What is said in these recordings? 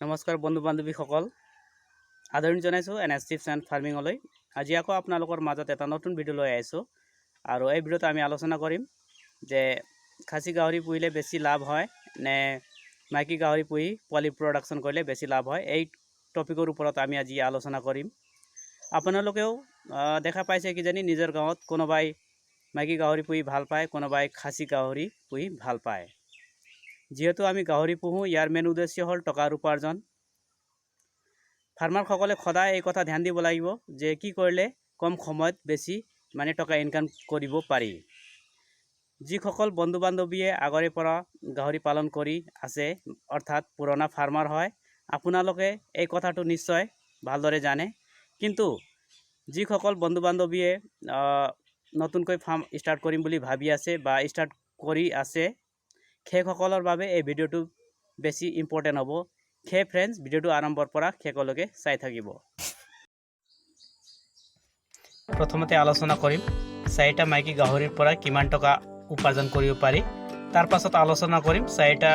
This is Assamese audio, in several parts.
নমস্কাৰ বন্ধু বান্ধৱীসকল, আদৰণি জনাইছোঁ NS টিপছ এণ্ড ফাৰ্মিঙলৈ। আজি আকৌ আপোনালোকৰ মাজত এটা নতুন ভিডিঅ' লৈ আহিছোঁ আৰু এই ভিডিঅ'ত আমি আলোচনা কৰিম যে খাচী গাহৰি পুহিলে বেছি লাভ হয় নে মাইকী গাহৰি পুহি পোৱালি প্ৰডাকশ্যন কৰিলে বেছি লাভ হয়। এই টপিকৰ ওপৰত আমি আজি আলোচনা কৰিম। আপোনালোকেও দেখা পাইছে কিজানি নিজৰ গাঁৱত কোনোবাই মাইকী গাহৰি পুহি ভাল পায়, কোনোবাই খাচী গাহৰি পুহি ভাল পায়। যেহেতু আমি গাহৰি পুহোঁ, ইয়াৰ মেইন উদ্দেশ্য হ'ল টকাৰ উপাৰ্জন। ফাৰ্মাৰসকলে সদায় এই কথা ধ্যান দিব লাগিব যে কি কৰিলে কম সময়ত বেছি টকা ইনকাম কৰিব পাৰি। যিসকল বন্ধু বান্ধৱীয়ে আগৰে পৰা গাহৰি পালন কৰি আছে, অৰ্থাৎ পুৰণা ফাৰ্মাৰ হয়, আপোনালোকে এই কথাটো নিশ্চয় ভালদৰে জানে। কিন্তু যিসকল বন্ধু বান্ধৱীয়ে নতুনকৈ ফাৰ্ম ষ্টাৰ্ট কৰিম বুলি ভাবি আছে বা ষ্টাৰ্ট কৰি আছে, সেইসকলৰ বাবে এই ভিডিঅ'টো বেছি ইম্পৰ্টেণ্ট হ'ব। ফ্ৰেণ্ডছ, ভিডিঅ'টো আৰম্ভৰ পৰা শেষলৈকে চাই থাকিব। প্ৰথমতে আলোচনা কৰিম চাৰিটা মাইকী গাহৰিৰ পৰা কিমান টকা উপাৰ্জন কৰিব পাৰি। তাৰ পাছত আলোচনা কৰিম চাৰিটা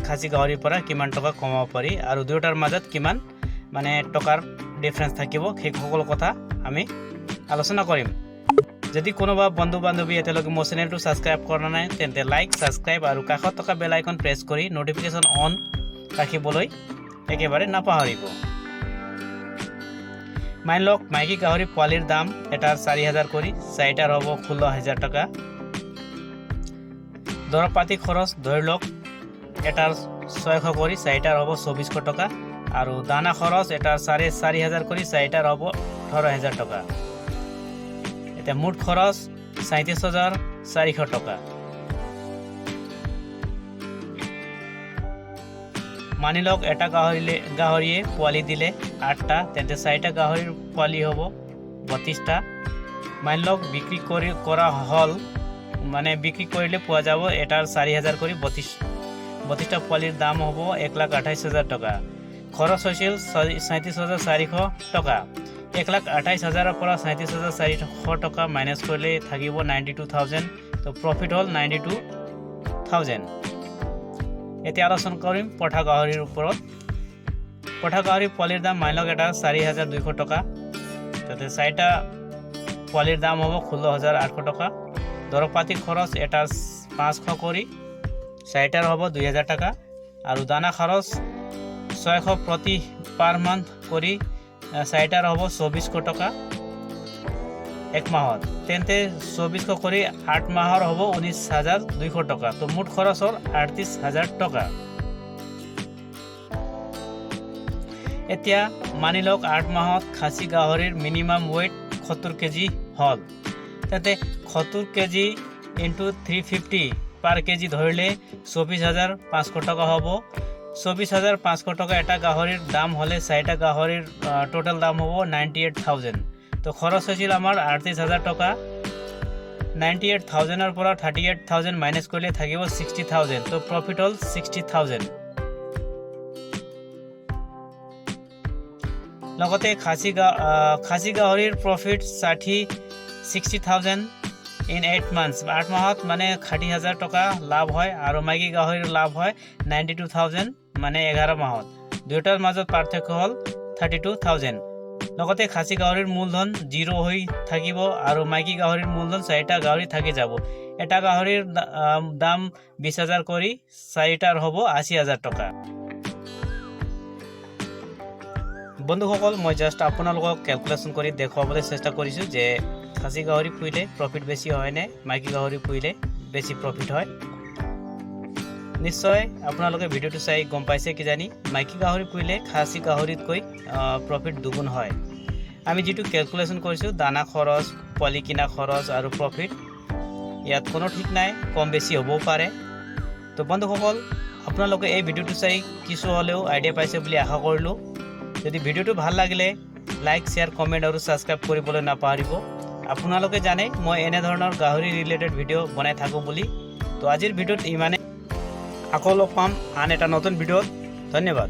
খাচী গাহৰিৰ পৰা কিমান টকা কমাব পাৰি আৰু দুয়োটাৰ মাজত কিমান টকাৰ ডিফাৰেঞ্চ থাকিব, সেই সকলো কথা আমি আলোচনা কৰিম। যদি কোনোবা বন্ধু বান্ধৱী এতিয়ালৈকে মোৰ চেনেলটো ছাবস্ক্ৰাইব কৰা নাই, তেন্তে লাইক, ছাবস্ক্ৰাইব আৰু কাষত থকা বেল আইকন প্ৰেছ কৰি নটিফিকেশ্যন অন ৰাখিবলৈ একেবাৰে নাপাহৰিব। মানি লওক মাইকী গাহৰি পোৱালিৰ দাম এটাৰ 4,000 কৰি, চাৰিটাৰ হ'ব 16,000 টকা। দৰৱ পাতি খৰচ ধৰি লওক এটাৰ 600 কৰি, চাৰিটাৰ হ'ব 2400 টকা আৰু দানা খৰচ এটাৰ 4,500 কৰি, চাৰিটাৰ হ'ব 18,000 টকা। এতিয়া মুঠ খৰচ 37,400 টকা। মানি লওক এটা গাহৰিয়ে পোৱালি দিলে 8টা, তেন্তে 4টা গাহৰিৰ পোৱালি হ'ব 32টা। মানি লওক বিক্ৰী কৰা হ'ল, বিক্ৰী কৰিলে পোৱা যাব এটাৰ 4,000 কৰি 32টা পোৱালিৰ দাম হ'ব 1,28,000 টকা। খৰচ হৈছিল 37,400 টকা। 1,28,000 পৰা 37,400 টকা মাইনাছ কৰিলে থাকিব 92,000। তো প্ৰফিট হ'ল 92,000। এতিয়া আলোচনা কৰিম পঠা গাহৰিৰ ওপৰত। পঠা গাহৰি পোৱালিৰ দাম মানি লওক এটা 4,200 টকা, তাতে 4টা পোৱালিৰ দাম হ'ব 16,800 টকা। দৰৱ পাতি খৰচ এটা 500 কৰি, 4টাৰ হ'ব 2,000 টকা আৰু দানা খৰচ 600 প্ৰতি পাৰ মান্থ কৰি, 4টাৰ হ'ব 2,400 টকা এক মাহত। তেন্তে 2,400 কৰি 8 মাহৰ হ'ব 19,200 টকা। তো মুঠ খৰচ হ'ল 38,000 টকা। এতিয়া মানি লওক 8 মাহত খাচী গাহৰিৰ মিনিমাম ৱেইট 70 কেজি হ'ল, তেন্তে 70 কেজি ইনটু 350 পাৰ কেজি ধৰিলে 24,500 টকা হ'ব। 24,500 টকা এটা গাহৰিৰ দাম হ'লে 4টা গাহৰিৰ টোটেল দাম হ'ব 98,000। তো খৰচ হৈছিল আমাৰ 38,000 টকা। 98,000ৰ পৰা 38,000 মাইনাছ কৰিলে থাকিব 60,000। তো প্ৰফিট হ'ল 60,000। লগতে খাচী গাহৰিৰ প্ৰফিট 60,000 ইন 8 মান্থছ। 8 মাহত 60,000 টকা লাভ হয় আৰু মাইকী গাহৰিৰ লাভ হয় 92,000 11 মাহত। দুয়োটাৰ মাজত পাৰ্থক্য হ'ল 32,000। লগতে খাচী গাহৰিৰ মূলধন 0 হৈ থাকিব আৰু মাইকী গাহৰিৰ মূলধন 4টা গাহৰি থাকি যাব। এটা গাহৰিৰ দাম 20,000 কৰি, 4টাৰ হ'ব 80,000 টকা। বন্ধুসকল, মই জাষ্ট আপোনালোকক কেলকুলেশ্যন কৰি দেখুৱাবলৈ চেষ্টা কৰিছোঁ যে খাচী গাহৰি পুহিলে প্ৰফিট বেছি হয় নে মাইকী গাহৰি পুহিলে বেছি প্ৰফিট হয়। নিশ্চয় আপোনালোকে ভিডিঅ'টো চাই গম পাইছে কিজানি মাইকী গাহৰি পুহিলে খাচী গাহৰিতকৈ প্ৰফিট দুগুণ হয়। আমি যিটো কেলকুলেশ্যন কৰিছোঁ দানা খৰচ, পোৱালি কিনা খৰচ আৰু প্ৰফিট, ইয়াত কোনো ঠিক নাই, কম বেছি হ'বও পাৰে। তো বন্ধুসকল, আপোনালোকে এই ভিডিঅ'টো চাই কিছু হ'লেও আইডিয়া পাইছে বুলি আশা কৰিলোঁ। যদি ভিডিঅ'টো ভাল লাগিলে লাইক, শ্বেয়াৰ, কমেণ্ট আৰু ছাবস্ক্ৰাইব কৰিবলৈ নাপাহৰিব। আপোনালোকে জানে মই এনেধৰণৰ গাহৰি ৰিলেটেড ভিডিঅ' বনাই থাকোঁ বুলি। তো আজিৰ ভিডিঅ'ত ইমানে। আকৌ লগ পাম আন এটা নতুন ভিডিঅ'ত। ধন্যবাদ।